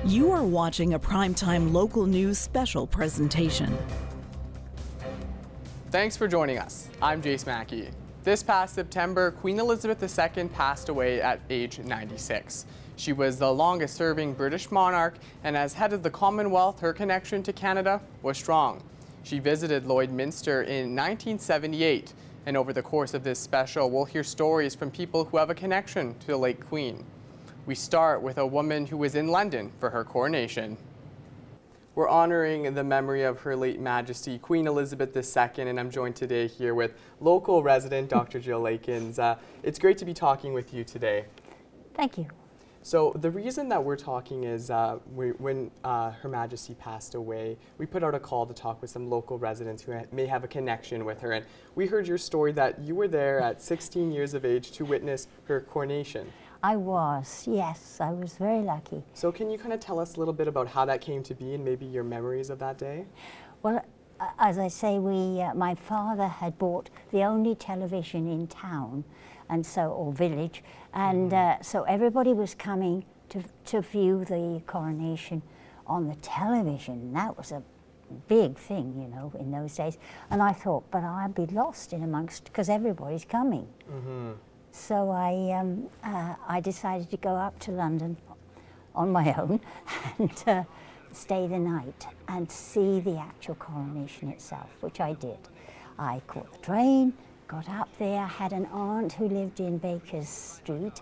You are watching a primetime local news special presentation. Thanks for joining us. I'm Jace Mackey. This past September, Queen Elizabeth II passed away at age 96. She was the longest-serving British monarch, and as head of the Commonwealth, her connection to Canada was strong. She visited Lloydminster in 1978, and over the course of this special, we'll hear stories from people who have a connection to the late Queen. We start with a woman who was in London for her coronation. We're honoring the memory of Her late Majesty, Queen Elizabeth II, and I'm joined today here with local resident Dr. Jill Lakins. It's great to be talking with you today. Thank you. So the reason that we're talking is when Her Majesty passed away, we put out a call to talk with some local residents who may have a connection with her. And we heard your story that you were there at 16 years of age to witness her coronation. I was, yes, I was very lucky. So can you kind of tell us a little bit about how that came to be and maybe your memories of that day? Well, as I say, my father had bought the only television in town, and so, or village, and so everybody was coming to view the coronation on the television. That was a big thing, you know, in those days. And I thought, but I'd be lost in amongst, because everybody's coming. So I decided to go up to London on my own and stay the night and see the actual coronation itself, which I did. I caught the train, got up there, had an aunt who lived in Baker's Street,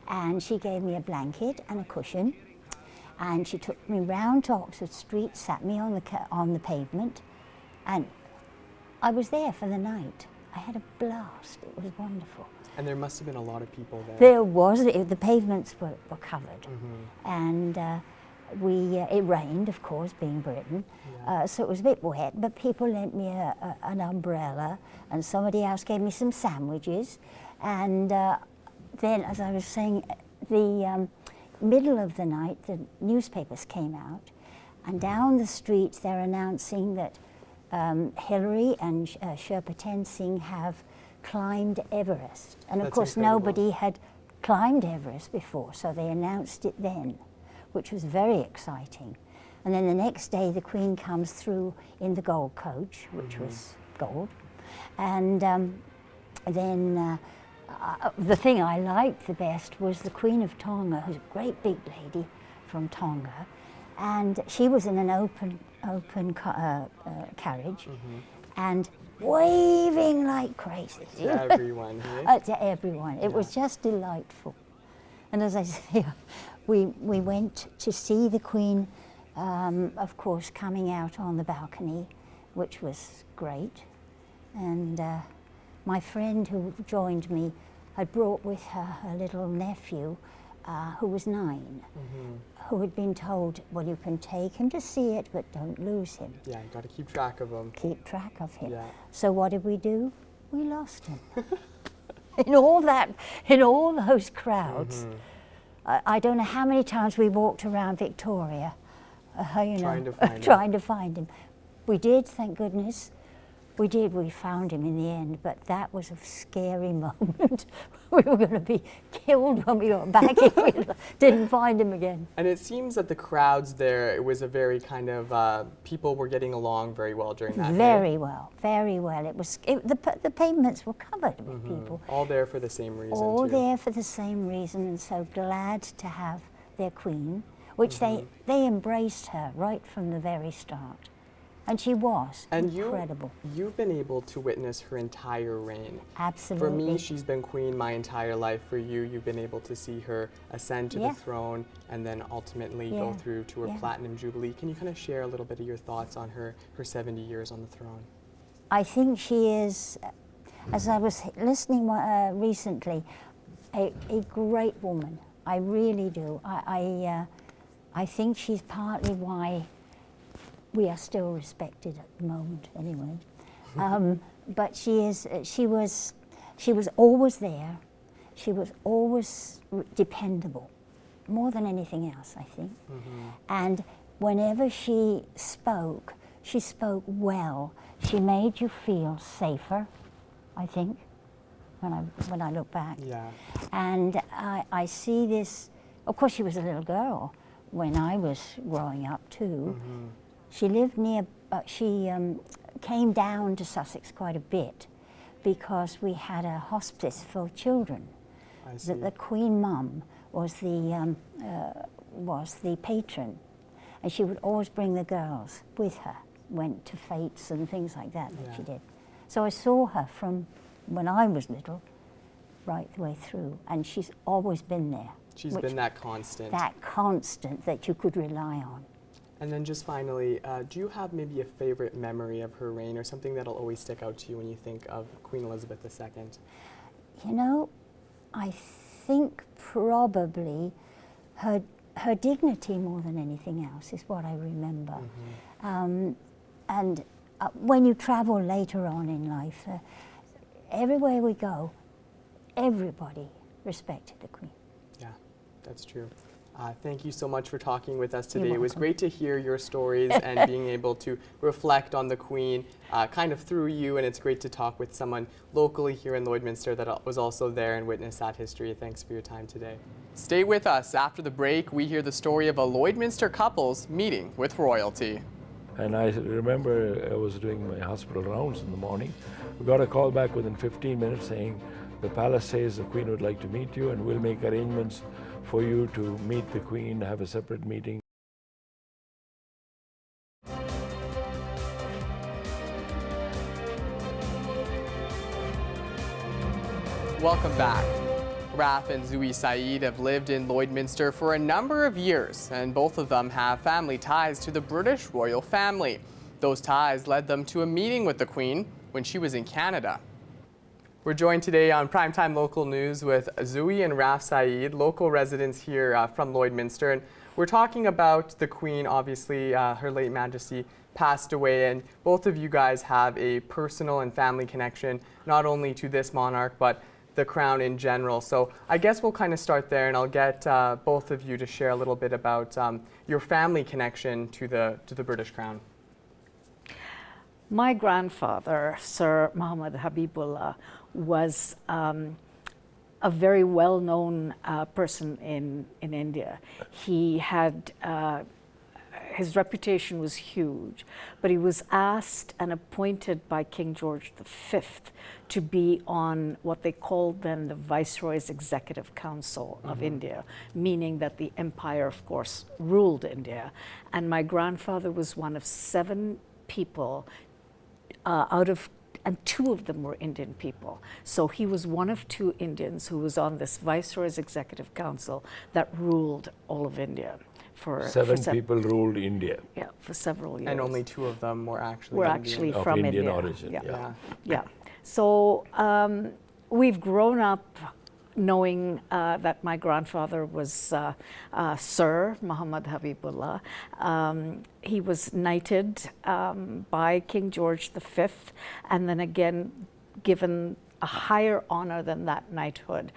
and she gave me a blanket and a cushion, and she took me round to Oxford Street, sat me on the pavement, and I was there for the night. I had a blast. It was wonderful. And there must have been a lot of people there. There was. The pavements were covered. And it rained, of course, being Britain. So it was a bit wet, but people lent me an umbrella, and somebody else gave me some sandwiches. And then, as I was saying, the middle of the night, the newspapers came out, and down the street they're announcing that Hillary and Sherpa Tenzing have climbed Everest. And of course nobody had climbed Everest before, so they announced it then, which was very exciting. And then the next day the Queen comes through in the gold coach, which was gold. And then the thing I liked the best was the Queen of Tonga, who's a great big lady from Tonga, and she was in an open carriage, and waving like crazy. To everyone, right? To everyone. It was just delightful. And as I say, we went to see the Queen, of course, coming out on the balcony, which was great. And my friend who joined me had brought with her her little nephew, who was 9, who had been told, well, you can take him to see it, but don't lose him. Yeah, you got to keep track of him. Keep track of him. Yeah. So what did we do? We lost him. in all those crowds. I don't know how many times we walked around Victoria, trying to find him. We did, thank goodness. We did, we found him in the end, but that was a scary moment. We were going to be killed when we got back if we didn't find him again. And it seems that the crowds there, it was a very kind of, people were getting along very well during that day. Very well, very well. The pavements were covered with people. All there for the same reason, All too. there for the same reason, and so glad to have their Queen, which they embraced her right from the very start. And she was incredible. You've been able to witness her entire reign. Absolutely. For me, she's been Queen my entire life. For you, you've been able to see her ascend to the throne and then ultimately go through to her Platinum Jubilee. Can you kind of share a little bit of your thoughts on her 70 years on the throne? I think she is, as I was listening recently, a great woman. I really do. I think she's partly why we are still respected at the moment, anyway. But she was always there. She was always dependable, more than anything else, I think. And whenever she spoke well. She made you feel safer, I think, when I look back. Yeah. And I see this. Of course, she was a little girl when I was growing up too. She lived near, she came down to Sussex quite a bit because we had a hospice for children. I see. The Queen Mum was the patron, and she would always bring the girls with her, went to fetes and things like that she did. So I saw her from when I was little right the way through, and she's always been there. She's been that constant. That constant that you could rely on. And then just finally, do you have maybe a favorite memory of her reign or something that'll always stick out to you when you think of Queen Elizabeth II? You know, I think probably her dignity more than anything else is what I remember. And when you travel later on in life, everywhere we go, everybody respected the Queen. Yeah, that's true. Thank you so much for talking with us today. You're It was welcome. great to hear your stories and being able to reflect on the Queen kind of through you, and it's great to talk with someone locally here in Lloydminster that was also there and witnessed that history. Thanks for your time today. Stay with us. After the break, we hear the story of a Lloydminster couple's meeting with royalty. And I remember I was doing my hospital rounds in the morning. We got a call back within 15 minutes saying, the palace says the Queen would like to meet you and we'll make arrangements for you to meet the Queen, have a separate meeting. Welcome back. Raf and Zui Saeed have lived in Lloydminster for a number of years, and both of them have family ties to the British royal family. Those ties led them to a meeting with the Queen when she was in Canada. We're joined today on Primetime Local News with Zui and Raf Saeed, local residents here from Lloydminster. And we're talking about the Queen. Obviously, Her late Majesty passed away, and both of you guys have a personal and family connection, not only to this monarch, but the Crown in general. So I guess we'll kind of start there, and I'll get both of you to share a little bit about your family connection to the British Crown. My grandfather, Sir Muhammad Habibullah, was a very well-known person in India. He had, his reputation was huge, but he was asked and appointed by King George V to be on what they called then the Viceroy's Executive Council of India, meaning that the empire, of course, ruled India. And my grandfather was one of 7 people and 2 of them were Indian people. So he was one of 2 Indians who was on this Viceroy's Executive Council that ruled all of India. For 7 people ruled India. Yeah, for several years. And only 2 of them were actually Of from Indian India. origin. Yeah. Yeah. So we've grown up knowing that my grandfather was Sir Muhammad Habibullah. He was knighted by King George V, and then again given a higher honor than that knighthood,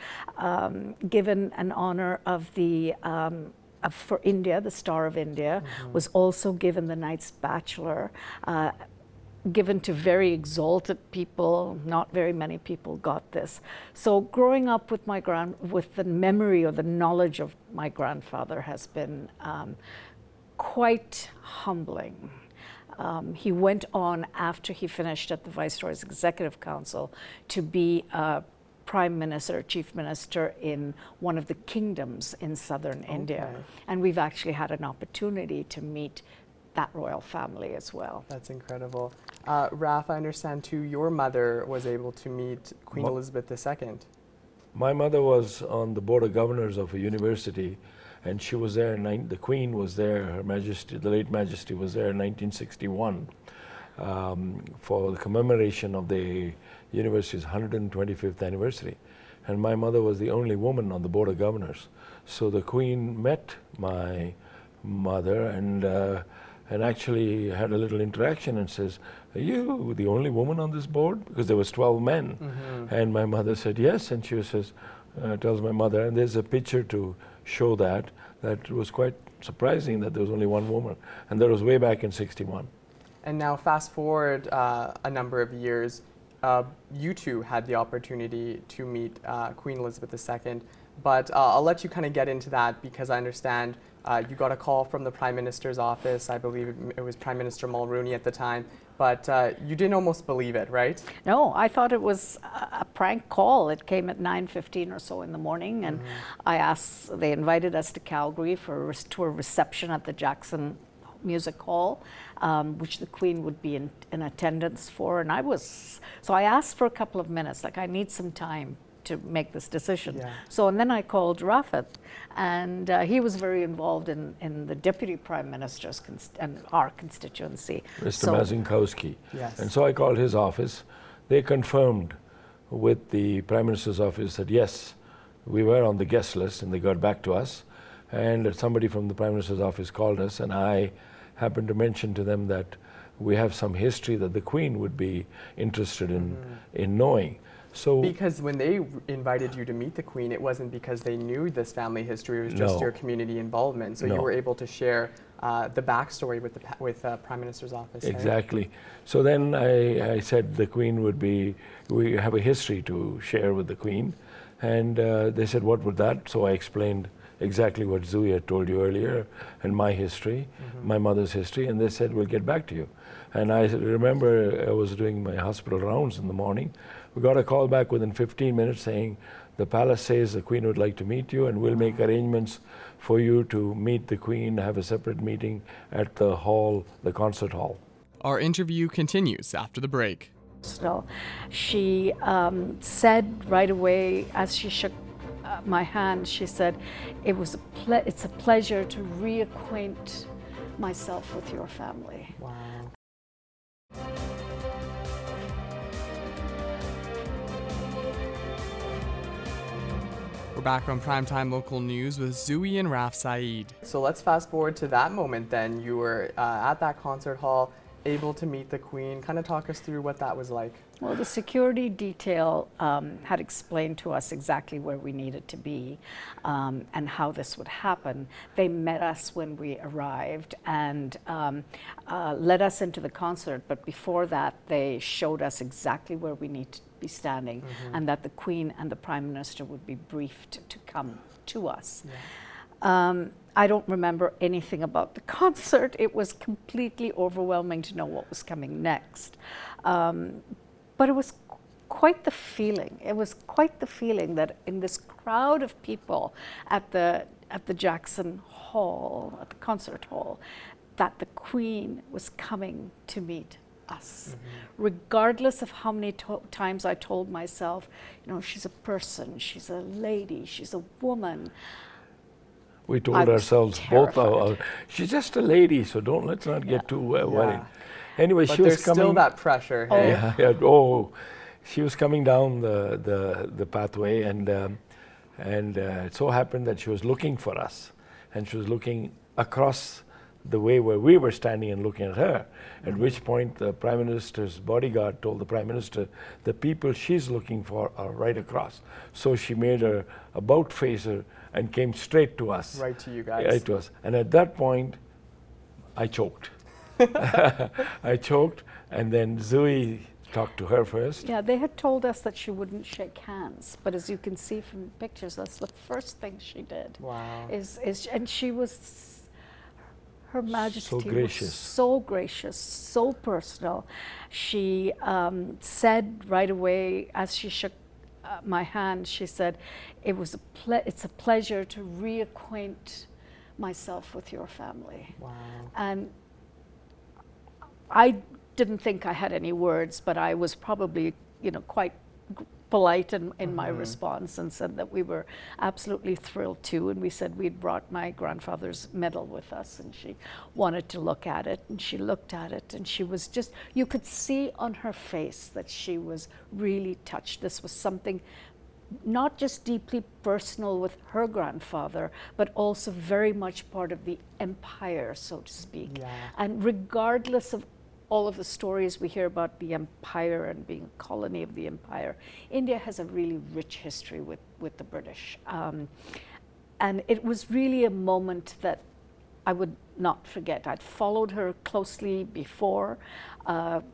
given an honor of the for India, the Star of India, was also given the Knight's Bachelor, given to very exalted people. Not very many people got this. So growing up with with the memory or the knowledge of my grandfather has been quite humbling. He went on after he finished at the Viceroy's Executive Council to be Prime Minister, Chief Minister in one of the kingdoms in southern India. And we've actually had an opportunity to meet that royal family as well. That's incredible. Raf, I understand too, your mother was able to meet Queen Elizabeth II. My mother was on the Board of Governors of a university, and she was there, the Queen was there, Her Majesty, the late Majesty was there in 1961 for the commemoration of the university's 125th anniversary. And my mother was the only woman on the Board of Governors. So the Queen met my mother and actually had a little interaction and says, "Are you the only woman on this board?" Because there was 12 men. And my mother said yes, and she says, tells my mother, and there's a picture to show that it was quite surprising that there was only one woman. And that was way back in '61. And now fast forward a number of years, you two had the opportunity to meet Queen Elizabeth II. But I'll let you kind of get into that because I understand You got a call from the Prime Minister's office. I believe it was Prime Minister Mulrooney at the time, but you didn't almost believe it, right? No, I thought it was a prank call. It came at 9:15 or so in the morning, and they invited us to Calgary to a reception at the Jackson Music Hall, which the Queen would be in attendance for. And I asked for a couple of minutes, like I need some time to make this decision. Yeah. And then I called Rafat, and he was very involved in the Deputy Prime Minister's and our constituency. Mr. Mazinkowski. Yes. And so I called his office. They confirmed with the Prime Minister's office that yes, we were on the guest list, and they got back to us. And somebody from the Prime Minister's office called us, and I happened to mention to them that we have some history that the Queen would be interested in knowing. So because when they invited you to meet the Queen, it wasn't because they knew this family history, it was just your community involvement. So you were able to share the backstory with the Prime Minister's office. Exactly. Right? So then I said the Queen we have a history to share with the Queen. And they said, what would that? So I explained exactly what Zooey had told you earlier, and my history, my mother's history, and they said, we'll get back to you. And I remember I was doing my hospital rounds in the morning. We got a call back within 15 minutes saying, the palace says the Queen would like to meet you, and we'll make arrangements for you to meet the Queen, have a separate meeting at the hall, the concert hall. Our interview continues after the break. So she said right away, as she shook my hand, she said, it's a pleasure to reacquaint myself with your family. Wow. We're back on Primetime Local News with Zooey and Raf Saeed. So let's fast forward to that moment then. You were at that concert hall, able to meet the Queen. Kind of talk us through what that was like. Well, the security detail had explained to us exactly where we needed to be and how this would happen. They met us when we arrived and led us into the concert, but before that they showed us exactly where we need to be standing and that the Queen and the Prime Minister would be briefed to come to us. Yeah. I don't remember anything about the concert. It was completely overwhelming to know what was coming next. But it was quite the feeling. It was quite the feeling that in this crowd of people at the Jackson Hall, at the concert hall, that the Queen was coming to meet us. Regardless of how many times I told myself, you know, she's a person, she's a lady, she's a woman. We told ourselves both, she's just a lady, so let's not get too worried. Anyway, but she was coming. There's still that pressure. Hey? She was coming down the pathway, and it so happened that she was looking for us, and she was looking across the way where we were standing and looking at her. At which point, the Prime Minister's bodyguard told the Prime Minister, the people she's looking for are right across. So she made her about face her and came straight to us. Right to you guys. Right to us. And at that point, I choked. I choked, and then Zooey talked to her first. Yeah, they had told us that she wouldn't shake hands, but as you can see from the pictures, that's the first thing she did. Wow. And she was, Her Majesty was so gracious, so personal. She said right away, as she shook my hand, she said, it's a pleasure to reacquaint myself with your family. Wow. And I didn't think I had any words, but I was probably, quite polite in my response, and said that we were absolutely thrilled too. And we said we'd brought my grandfather's medal with us, and she wanted to look at it, and she looked at it, and she was just, you could see on her face that she was really touched. This was something not just deeply personal with her grandfather, but also very much part of the empire, so to speak. Yeah. And regardless of all of the stories we hear about the empire and being a colony of the empire, India has a really rich history with the British. And it was really a moment that I would not forget. I'd followed her closely before,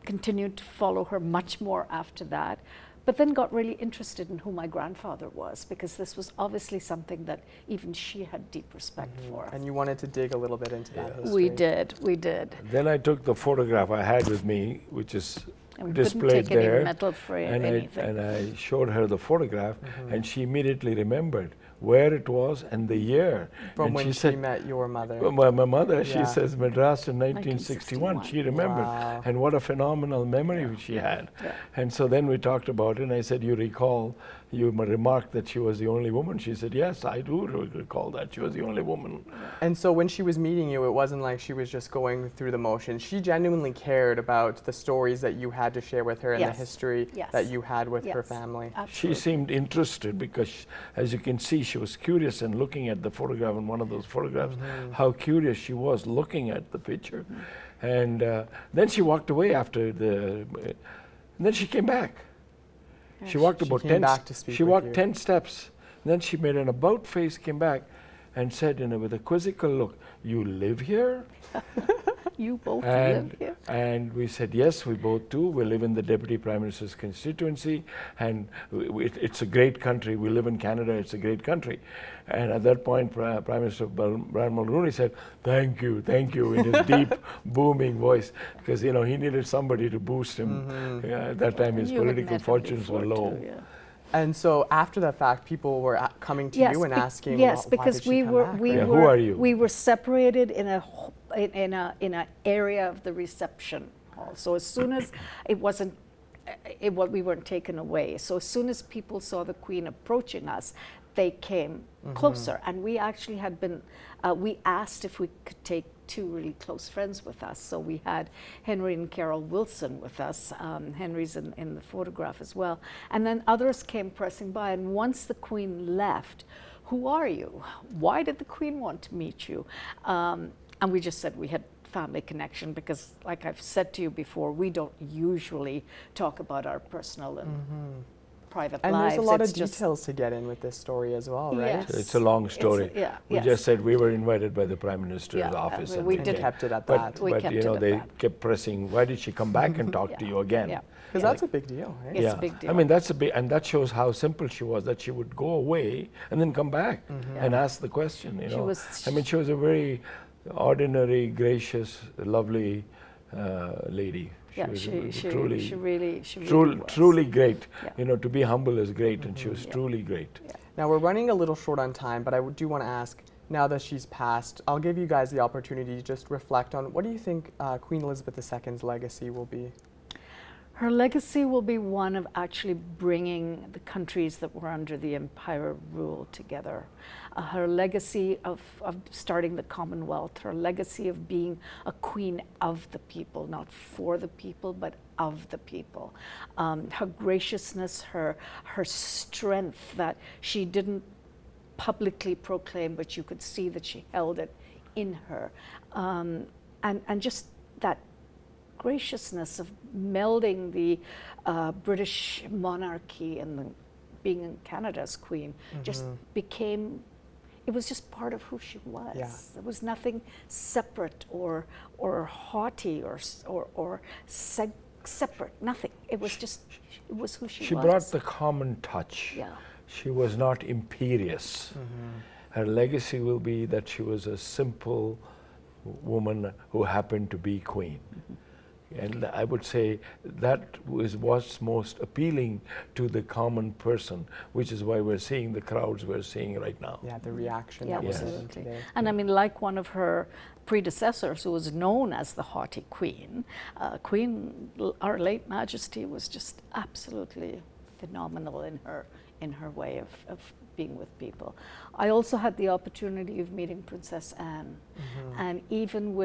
continued to follow her much more after that. but then got really interested in who my grandfather was, because this was obviously something that even she had deep respect for. And you wanted to dig a little bit into that history. We did. Then I took the photograph I had with me, which is And we displayed couldn't take there, any metal frame, and anything. I showed her the photograph, and she immediately remembered where it was and the year. From and when she said, met your mother. well, my mother, Yeah. she says Madras in 1961. 1961. She remembered. Wow. And what a phenomenal memory she had. Yeah. And so then we talked about it, and I said, you recall, you remarked that she was the only woman. She said, yes, I do recall that. She was the only woman. And so when she was meeting you, it wasn't like she was just going through the motions. She genuinely cared about the stories that you had to share with her and the Yes. history Yes. that you had with her Yes. family. She Absolutely. seemed interested because, as you can see, she was curious and looking at the photograph in one of those photographs, how curious she was looking at the picture. And then she walked away after and then she came back. She walked She about came 10 back to speak She with walked you. 10 steps. Then she made an about face, came back, and said, with a quizzical look, "You live here?" You both live here? And we said, yes, we both do. We live in the Deputy Prime Minister's constituency, and it's a great country. We live in Canada, it's a great country. And at that point, Prime Minister Brian Mulroney said, thank you, in his deep, booming voice, because, he needed somebody to boost him. At that time, his You had political met him fortunes were before low. too, yeah. And so after the fact, people were coming to you and asking, yes, why because did she we come were back, we right? Who were are you? we were separated in a area of the reception hall. So as soon as we weren't taken away. So as soon as people saw the Queen approaching us, they came closer, and we actually had been. We asked if we could take two really close friends with us. So we had Henry and Carol Wilson with us. Henry's in the photograph as well. And then others came pressing by. And once the Queen left, who are you? Why did the Queen want to meet you? And we just said we had family connection, because like I've said to you before, we don't usually talk about our personal and private And lives. there's a lot It's of just- details to get in with this story as well, right? Yes. It's a long story. We yes. just said we were invited by the Prime Minister's Yeah, office. we and we they did came. kept it at But, that. We but kept you it know, at they that. kept pressing, why did she come back and talk to you again? Yeah. Because that's a big deal, right? It's a big deal. I mean, that's a big, and that shows how simple she was, that she would go away and then come back and ask the question, She was- I mean, she was a very ordinary, gracious, lovely lady. Yeah, was she truly, really truly, was. truly great. Yeah. To be humble is great, and she was truly great. Now we're running a little short on time, but I do want to ask, now that she's passed, I'll give you guys the opportunity to just reflect on what do you think Queen Elizabeth II's legacy will be? Her legacy will be one of actually bringing the countries that were under the Empire rule together. Her legacy of starting the Commonwealth, her legacy of being a queen of the people, not for the people, but of the people. Her graciousness, her strength that she didn't publicly proclaim, but you could see that she held it in her. And just that graciousness of melding the British monarchy and being in Canada's queen just became, it was just part of who she was. Yeah. There was nothing separate or haughty or separate, nothing. It was just, it was who she was. She brought the common touch. Yeah. She was not imperious. Her legacy will be that she was a simple woman who happened to be queen. And I would say that was what's most appealing to the common person, which is why we're seeing the crowds we're seing right now. Yeah, the reaction Yeah, that we're seeing absolutely. today. And I mean, like one of her predecessors who was known as the haughty queen, Our Late Majesty was just absolutely phenomenal in her way of being with people. I also had the opportunity of meeting Princess Anne, and even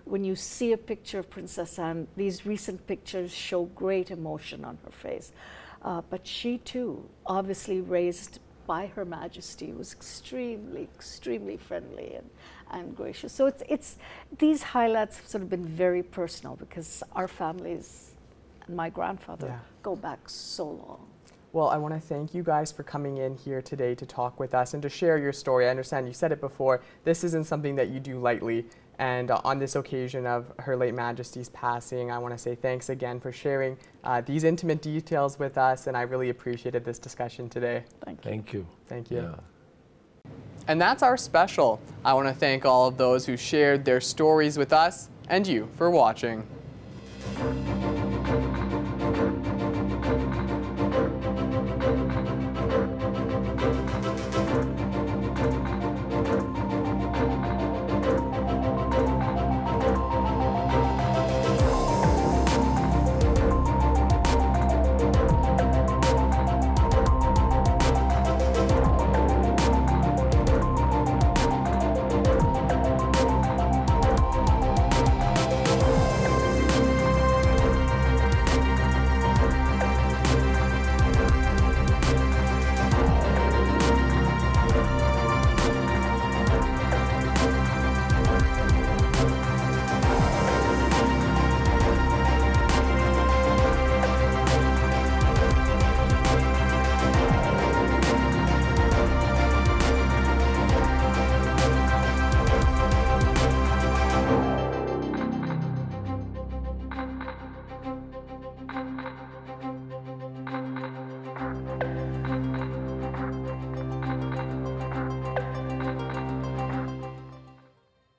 when you see a picture of Princess Anne, these recent pictures show great emotion on her face. But she too, obviously raised by Her Majesty, was extremely, extremely friendly and gracious. So it's these highlights have sort of been very personal because our families and my grandfather go back so long. Well, I want to thank you guys for coming in here today to talk with us and to share your story. I understand you said it before, this isn't something that you do lightly. And on this occasion of Her late Majesty's passing, I want to say thanks again for sharing these intimate details with us, and I really appreciated this discussion today. Thank you. Thank you. Yeah. And that's our special. I want to thank all of those who shared their stories with us and you for watching.